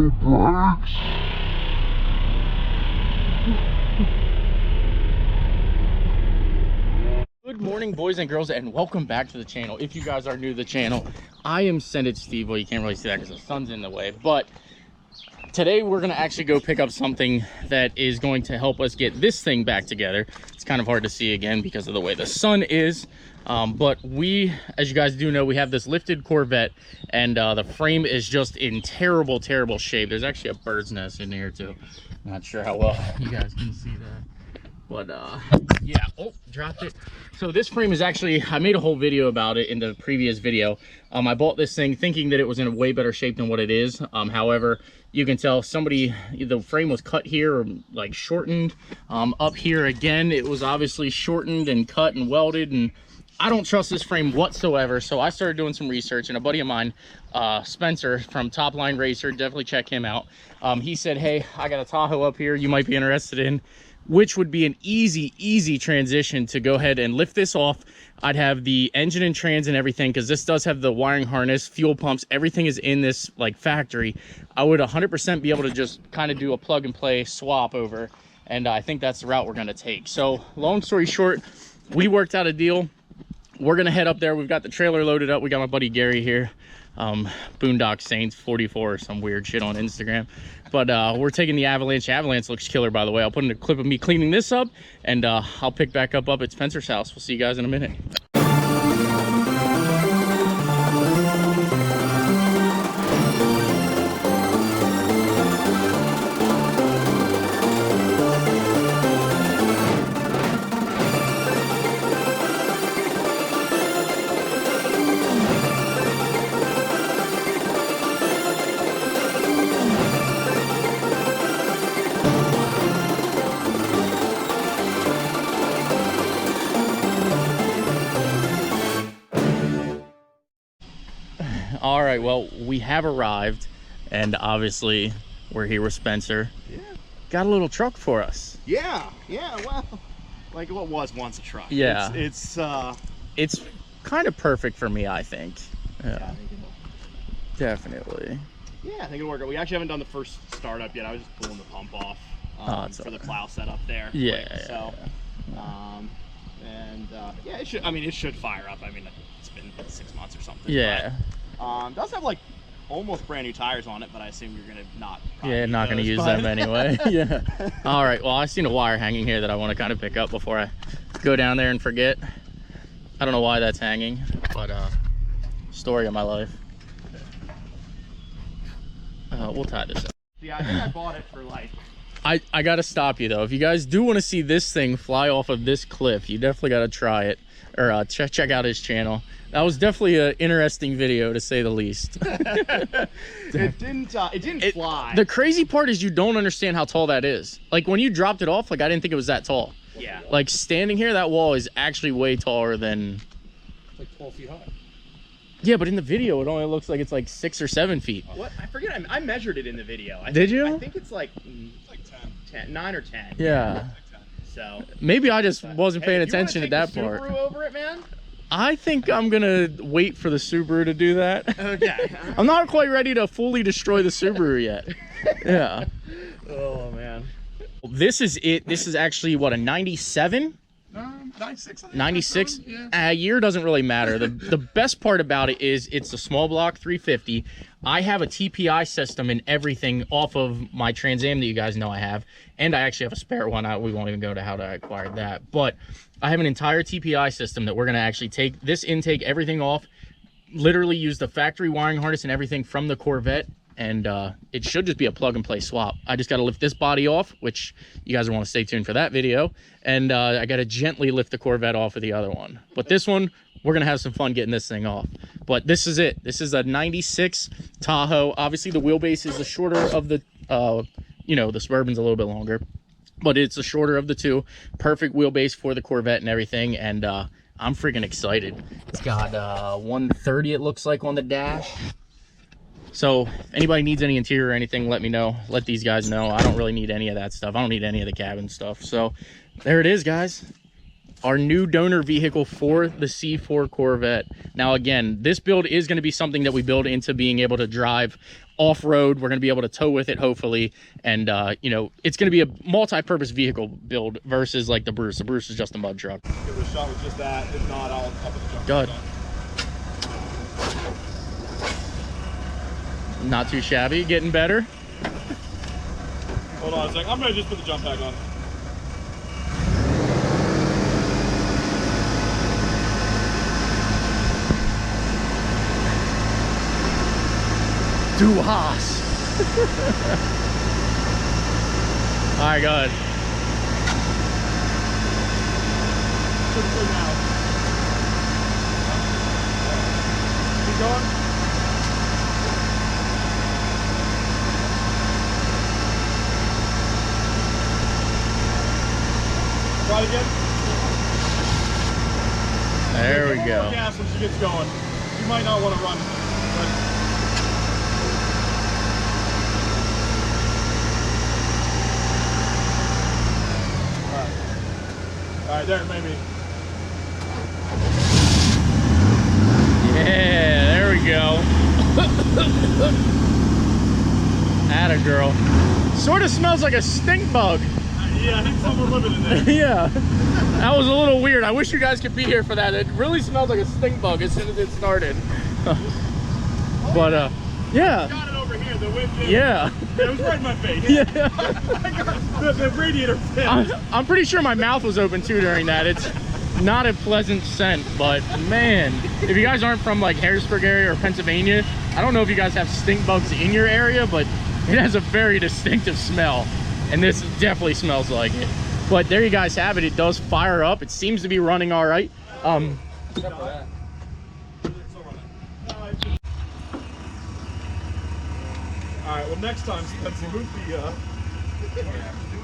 brakes. Good morning, boys and girls, and welcome back to the channel. If you guys are new to the channel, I am SendIt Steve. Well, you can't really see that because the sun's in the way, but today we're going to actually go pick up something that is going to help us get this thing back together. It's kind of hard to see again because of the way the sun is, but we, as you guys do know, we have this lifted Corvette, and the frame is just in terrible shape. There's actually a bird's nest in here too. Not sure how well you guys can see that, but yeah. Oh, dropped it. So this frame is actually, I made a whole video about it in the previous video. I bought this thing thinking that it was in a way better shape than what it is. However, you can tell the frame was cut here, or like shortened. Up here again, it was obviously shortened and cut and welded, and I don't trust this frame whatsoever. So I started doing some research, and a buddy of mine, Spencer from Top Line Racer, definitely check him out. He said, hey, I got a Tahoe up here you might be interested in, which would be an easy transition to go ahead and lift this off. I'd have the engine and trans and everything, because this does have the wiring harness, fuel pumps, everything is in this like factory. I would 100% be able to just kind of do a plug and play swap over, and I think that's the route we're going to take. So long story short, we worked out a deal. We're going to head up there. We've got the trailer loaded up. We got my buddy Gary here, Boondock Saints 44 or some weird shit on Instagram. But we're taking the Avalanche. Avalanche looks killer, by the way. I'll put in a clip of me cleaning this up, and I'll pick back up at Spencer's house. We'll see you guys in a minute. All right, well, we have arrived, and obviously we're here with Spencer. Yeah. Got a little truck for us. Yeah, well, like what was once a truck. Yeah. It's kind of perfect for me, I think. Yeah, I think definitely. I think it'll work out. We actually haven't done the first startup yet. I was just pulling the pump off for the plow setup there. Yeah. Quick, so, yeah, it should. I mean, it should fire up. I mean, it's been 6 months or something. Yeah. But, does have like almost brand new tires on it, but I assume you're gonna not. Not gonna use them anyway. Yeah. All right. Well, I seen a wire hanging here that I want to kind of pick up before I go down there and forget. I don't know why that's hanging, but story of my life. We'll tie this up. Yeah, I think I bought it for like. I gotta stop you though. If you guys do want to see this thing fly off of this cliff, you definitely gotta try it, or check out his channel. That was definitely an interesting video, to say the least. It didn't fly. The crazy part is you don't understand how tall that is. Like when you dropped it off, like I didn't think it was that tall. Yeah. Like standing here, that wall is actually way taller than. Like 12 feet high. Yeah, but in the video, it only looks like it's like 6 or 7 feet. What? I forget. I measured it in the video. Did you? I think it's like 9 or 10. Yeah. So maybe I just wasn't paying attention at that part. Subaru over it, man? I think I'm gonna wait for the Subaru to do that. Okay. I'm not quite ready to fully destroy the Subaru yet. Yeah. Oh man. This is it. This is actually what, a 97? 96. 96. Yeah. A year doesn't really matter. The best part about it is it's a small block 350. I have a TPI system and everything off of my Trans Am that you guys know I have, and I actually have a spare one. We won't even go to how I acquired that, but I have an entire TPI system that we're going to actually take this intake, everything off, literally use the factory wiring harness and everything from the Corvette, and it should just be a plug and play swap. I just got to lift this body off, which you guys want to stay tuned for that video, and I got to gently lift the Corvette off of the other one. But this one, we're going to have some fun getting this thing off. But this is it. This is a 96 Tahoe. Obviously, the wheelbase is the shorter of the, the Suburban's a little bit longer, but it's the shorter of the two. Perfect wheelbase for the Corvette and everything, and I'm freaking excited. It's got 130, it looks like, on the dash. So if anybody needs any interior or anything, let me know. Let these guys know. I don't really need any of that stuff. I don't need any of the cabin stuff. So there it is, guys. our new donor vehicle for the C4 Corvette. Now, again, this build is going to be something that we build into being able to drive off-road. We're going to be able to tow with it, hopefully. And, you know, it's going to be a multi-purpose vehicle build versus like the Bruce. The Bruce is just a mud truck. Give it a shot with just that. If not, I'll put the jump Good. pack on. Not too shabby. Getting better. Hold on a second. I'm going to just put the jump pack on. Du hast. All right, go ahead. Pretty good now. Keep going. Try it again. There we go. Gas when she gets going. You might not want to run, but all right, there, maybe. Yeah, there we go. Atta girl. Sort of smells like a stink bug. Yeah, I think someone living in there. Yeah, that was a little weird. I wish you guys could be here for that. It really smells like a stink bug as soon as it started. But yeah. Got it over here. The wind did. Yeah. It was right in my face. Yeah. the radiator fit. I'm pretty sure my mouth was open too during that. It's not a pleasant scent, but man, if you guys aren't from like Harrisburg area or Pennsylvania, I don't know if you guys have stink bugs in your area, but it has a very distinctive smell, and this definitely smells like it. But there you guys have it. It does fire up. It seems to be running all right. Except for that. All right. Well, next time, let's move the.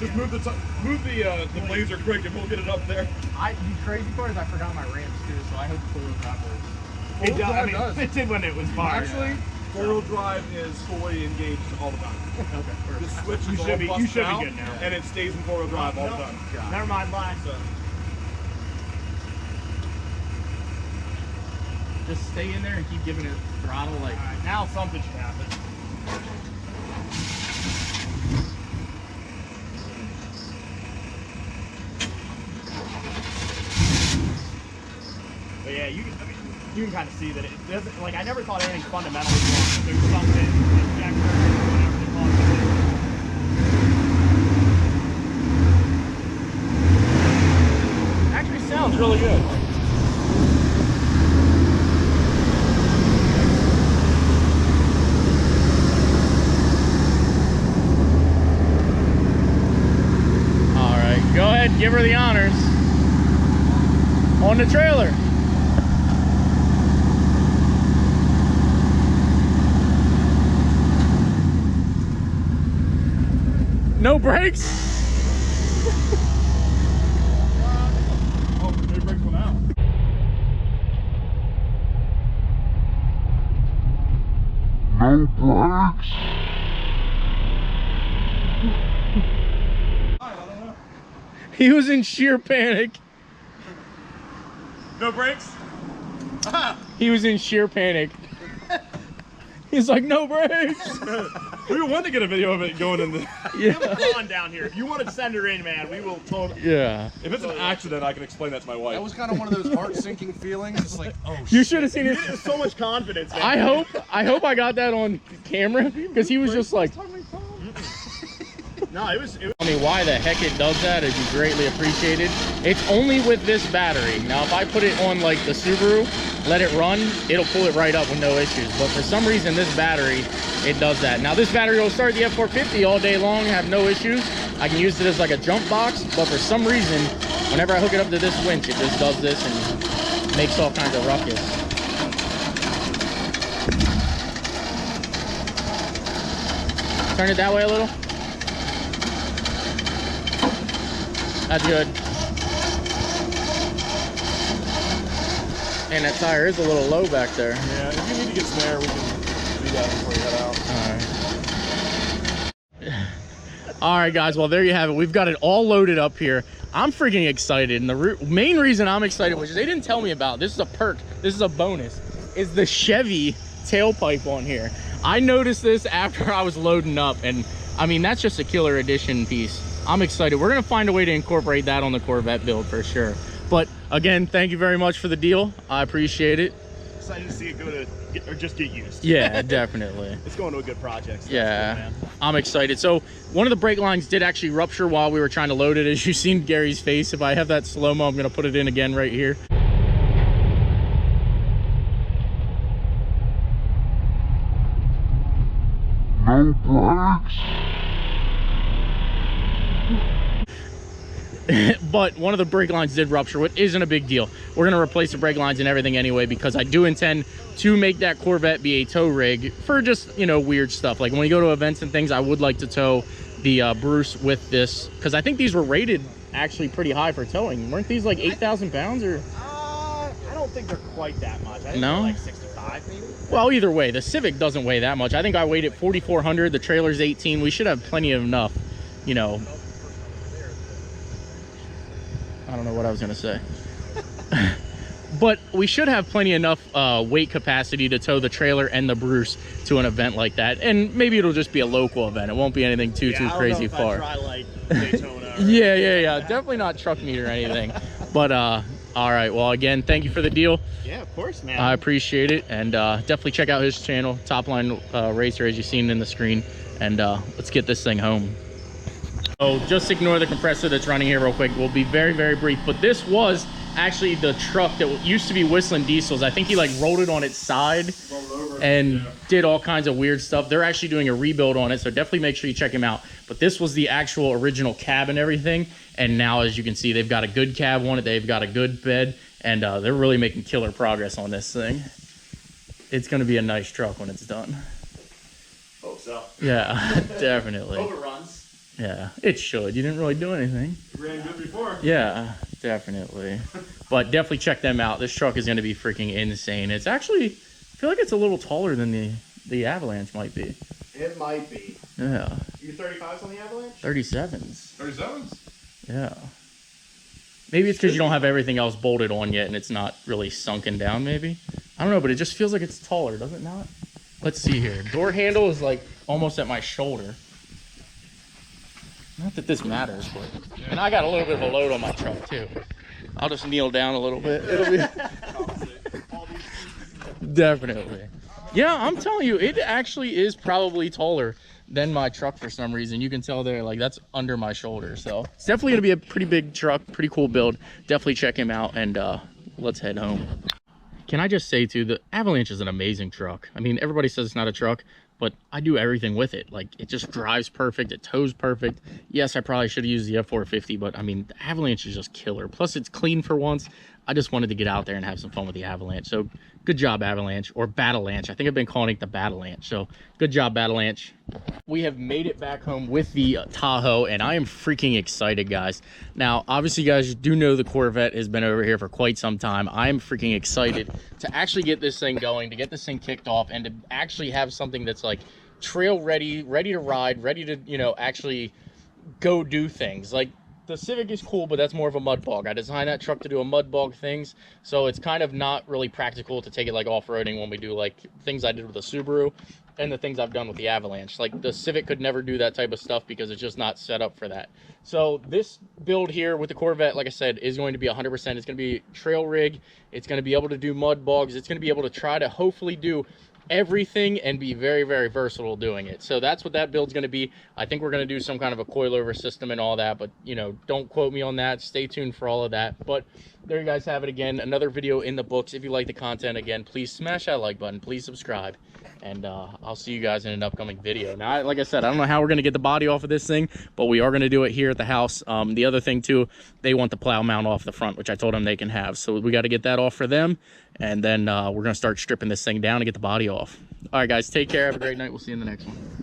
Just move the Blazer quick, and we'll get it up there. The crazy part is I forgot my ramps too, so I hope the four-wheel drive works. It does. I mean, does. it did when it was fired. Actually, four-wheel drive is fully engaged all the time. Okay. The switch is You all should be busted out, good now. and it stays in four-wheel drive all the time. Never mind, bye. So, Just stay in there and keep giving it throttle like. All right, now something should happen. But yeah, you can kind of see that it doesn't, like, I never thought anything fundamentally wrong, but there's something, injector, whatever they call it. Actually sounds really good. All right, go ahead and give her the honors on the trailer. No brakes? Oh, maybe brakes one out. No brakes. I don't know. He was in sheer panic. No brakes? He was in sheer panic. He's like, no brakes. We wanted to get a video of it going in the. Yeah. Come on down here. If you want to send her in, man, we will totally. Yeah. If it's an accident, I can explain that to my wife. that was kind of one of those heart-sinking feelings. It's like, oh, You should have seen it. There's so much confidence. Man. I hope I got that on camera, because he was just like, No, it was. tell me why the heck it does that. It'd be greatly appreciated. It's only with this battery. Now, if I put it on like the Subaru, let it run, it'll pull it right up with no issues. But for some reason, this battery, it does that. Now, this battery will start the F450 all day long, have no issues. I can use it as like a jump box, but for some reason, whenever I hook it up to this winch, it just does this and makes all kinds of ruckus. Turn it that way a little. That's good. And that tire is a little low back there. Yeah, if you need to get some air, we can do that before you head out. All right, guys. Well, there you have it. We've got it all loaded up here. I'm freaking excited, and the main reason I'm excited, which they didn't tell me about, this is a perk, this is a bonus, is the Chevy tailpipe on here. I noticed this after I was loading up, and I mean, that's just a killer addition piece. I'm excited. We're gonna find a way to incorporate that on the Corvette build for sure. But again, thank you very much for the deal. I appreciate it. Excited to see it go to just get used. Yeah, definitely. It's going to a good project. So Yeah, that's cool, man. I'm excited. So one of the brake lines did actually rupture while we were trying to load it. As you've seen Gary's face, if I have that slow-mo, I'm gonna put it in again right here. No brakes. But one of the brake lines did rupture, which isn't a big deal. We're going to replace the brake lines and everything anyway, because I do intend to make that Corvette be a tow rig for just, you know, weird stuff. Like when we go to events and things, I would like to tow the Bruce with this, because I think these were rated actually pretty high for towing. Weren't these like 8,000 pounds or? I don't think they're quite that much. I think No? they're like 65 maybe. Well, either way, the Civic doesn't weigh that much. I think I weighed it 4,400. The trailer's 18. We should have plenty of enough, you know. I don't know what I was gonna say. But we should have plenty enough weight capacity to tow the trailer and the Bruce to an event like that. And maybe it'll just be a local event. It won't be anything too crazy far. I try like Daytona. Yeah. Definitely not truck meet or anything. But all right. Well, again, thank you for the deal. Yeah, of course, man. I appreciate it. And definitely check out his channel, Top Line Racer, as you've seen in the screen. And let's get this thing home. So just ignore the compressor that's running here real quick. We'll be very, very brief. But this was actually the truck that used to be Whistling Diesels. I think he like rolled it on its side and did all kinds of weird stuff. They're actually doing a rebuild on it, so definitely make sure you check him out. But this was the actual original cab and everything. And now, as you can see, they've got a good cab on it. They've got a good bed, and they're really making killer progress on this thing. It's going to be a nice truck when it's done. Hope so. Yeah, definitely. Hope it runs. Yeah, it should. You didn't really do anything. You ran good before. Yeah, definitely. But definitely check them out. This truck is going to be freaking insane. It's actually, I feel like it's a little taller than the Avalanche might be. It might be. Yeah. You 35s on the Avalanche? 37s. 37s? Yeah. Maybe it's because you don't have everything else bolted on yet and it's not really sunken down, maybe. I don't know, but it just feels like it's taller, does it not? Let's see here. Door handle is like almost at my shoulder. Not that this matters, but... And I got a little bit of a load on my truck, too. I'll just kneel down a little bit. It'll be... Definitely. Yeah, I'm telling you, it actually is probably taller than my truck for some reason. You can tell there, like, that's under my shoulder. So it's definitely going to be a pretty big truck, pretty cool build. Definitely check him out, and let's head home. Can I just say, too, the Avalanche is an amazing truck. I mean, everybody says it's not a truck, but I do everything with it. Like, it just drives perfect. It tows perfect. Yes, I probably should have used the F450, but I mean, the Avalanche is just killer. Plus, it's clean for once. I just wanted to get out there and have some fun with the Avalanche. So, good job, Avalanche, or Battlelanche. I think I've been calling it the Battlelanche. So, good job, Battlelanche. We have made it back home with the Tahoe, and I am freaking excited, guys. Now, obviously, you guys do know the Corvette has been over here for quite some time. I am freaking excited to actually get this thing going, to get this thing kicked off, and to actually have something that's like trail ready, ready to ride, ready to, you know, actually go do things. Like, the Civic is cool, but that's more of a mud bog. I designed that truck to do a mud bog things, so it's kind of not really practical to take it like off-roading when we do like things I did with the Subaru and the things I've done with the Avalanche. Like, the Civic could never do that type of stuff because it's just not set up for that. So this build here with the Corvette, like I said, is going to be 100%. It's going to be trail rig. It's going to be able to do mud bogs. It's going to be able to try to hopefully do everything and be very, very versatile doing it. So that's what that build's going to be. I think we're going to do some kind of a coilover system and all that, but you know, don't quote me on that. Stay tuned for all of that. But there you guys have it again, another video in the books. If you like the content, again, please smash that like button, please subscribe, and I'll see you guys in an upcoming video. Now, like I said, I don't know how we're going to get the body off of this thing, but we are going to do it here at the house. The other thing too, they want the plow mount off the front, which I told them they can have, so we got to get that off for them, and then we're going to start stripping this thing down to get the body off. All right, guys, take care, have a great night, we'll see you in the next one.